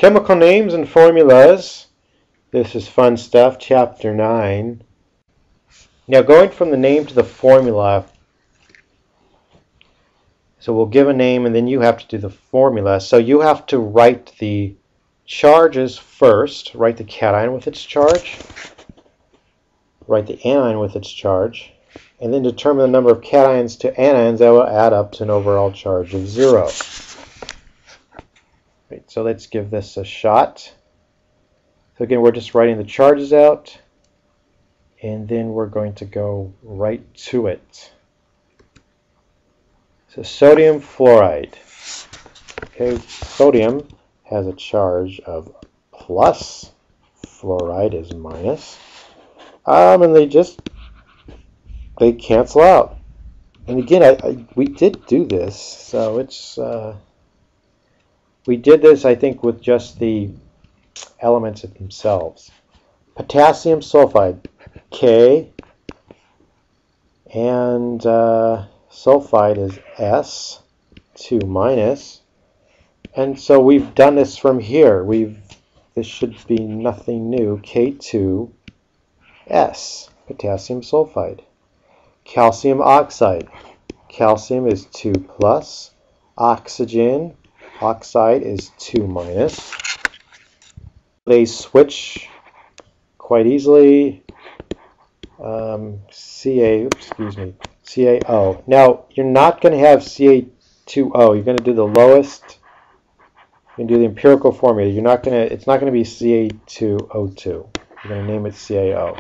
Chemical names and formulas. This is fun stuff, chapter 9. Now going from the name to the formula, so we'll give a name and then you have to do the formula. So you have to write the charges first, write the cation with its charge, write the anion with its charge, and then determine the number of cations to anions that will add up to an overall charge of 0. Right, so let's give this a shot. So again, we're just writing the charges out, and then we're going to go right to it. So sodium fluoride. Okay, sodium has a charge of plus, fluoride is minus, and they cancel out. And again, we did do this, so it's we did this, I think, with just the elements themselves. Potassium sulfide, K, and sulfide is S, 2 minus. And so we've done this from here. This should be nothing new. K2S, potassium sulfide. Calcium oxide. Calcium is 2 plus. Oxygen, oxide is 2 minus. They switch quite easily. CaO. Now, you're not going to have Ca2O. You're going to do the lowest. You can do the empirical formula. It's not going to be Ca2O2. You're going to name it CaO.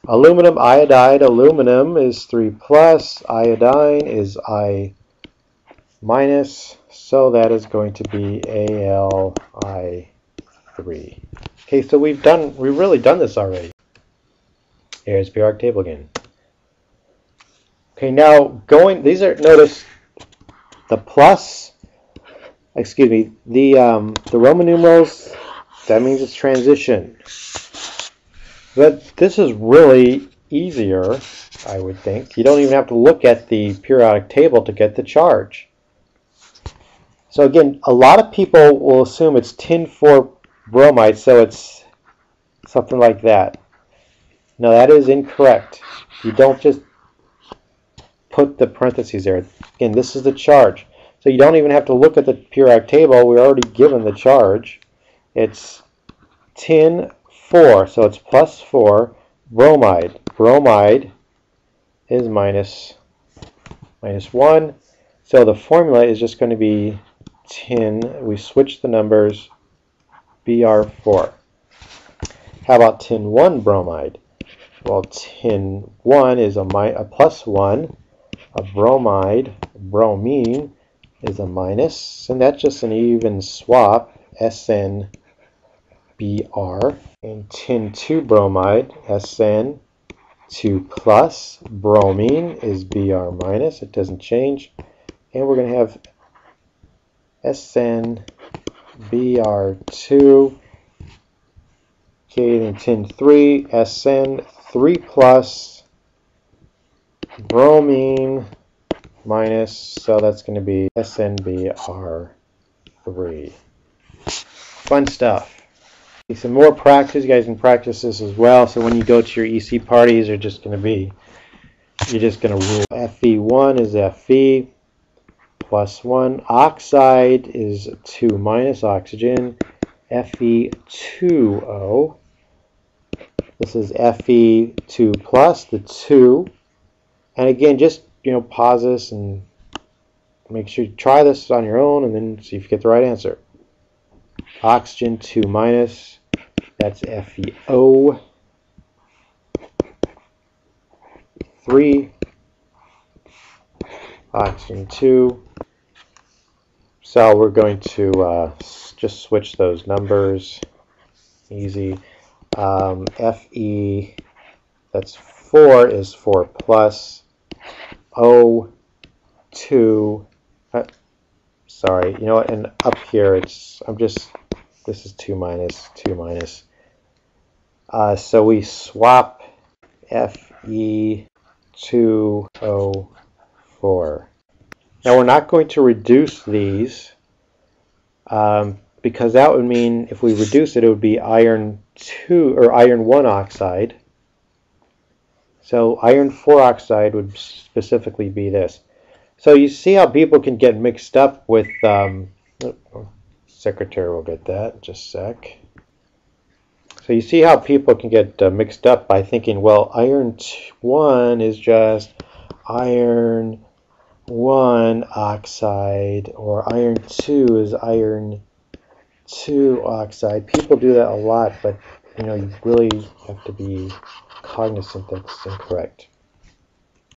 Aluminum iodide. Aluminum is 3 plus. Iodine is I minus. So that is going to be Ali3. Okay, so we've really done this already. Here's the periodic table again. Okay, now notice the plus, the Roman numerals, that means it's transition. But this is really easier, I would think. You don't even have to look at the periodic table to get the charge. So again, a lot of people will assume it's tin 4 bromide, so it's something like that. No, that is incorrect. You don't just put the parentheses there. Again, this is the charge. So you don't even have to look at the periodic table. We're already given the charge. It's tin 4, so it's plus 4. Bromide. Bromide is minus 1. So the formula is just going to be tin. We switch the numbers. Br4. How about tin 1 bromide? Well, tin 1 is a plus 1. A bromide, bromine, is a minus. And that's just an even swap, SnBr. And tin 2 bromide, SN2 plus. Bromine is Br minus. It doesn't change. And we're going to have SnBr2. Okay, then tin 3, SN3 plus, bromine minus, so that's going to be SnBr3. Fun stuff. Okay, some more practice. You guys can practice this as well. So when you go to your EC parties, you're just going to rule. Fe1 is Fe plus 1. Oxide is 2 minus oxygen. Fe2O. This is Fe2 plus, the 2. And again, just pause this and make sure you try this on your own and then see if you get the right answer. Oxygen 2 minus, that's FeO. 3. Oxygen 2. So we're going to just switch those numbers. Easy. Fe, that's 4, is 4 plus. O2, sorry, you know what, and up here this is 2 minus, 2 minus. So we swap Fe2O4. Now we're not going to reduce these because that would mean if we reduce it, it would be iron 2 or iron 1 oxide. So iron 4 oxide would specifically be this. So you see how people can get mixed up with, secretary will get that in just a sec. So you see how people can get mixed up by thinking, well, iron 1 is just iron 1 oxide, or iron 2 is iron 2 oxide. People do that a lot, but you really have to be cognizant that's incorrect.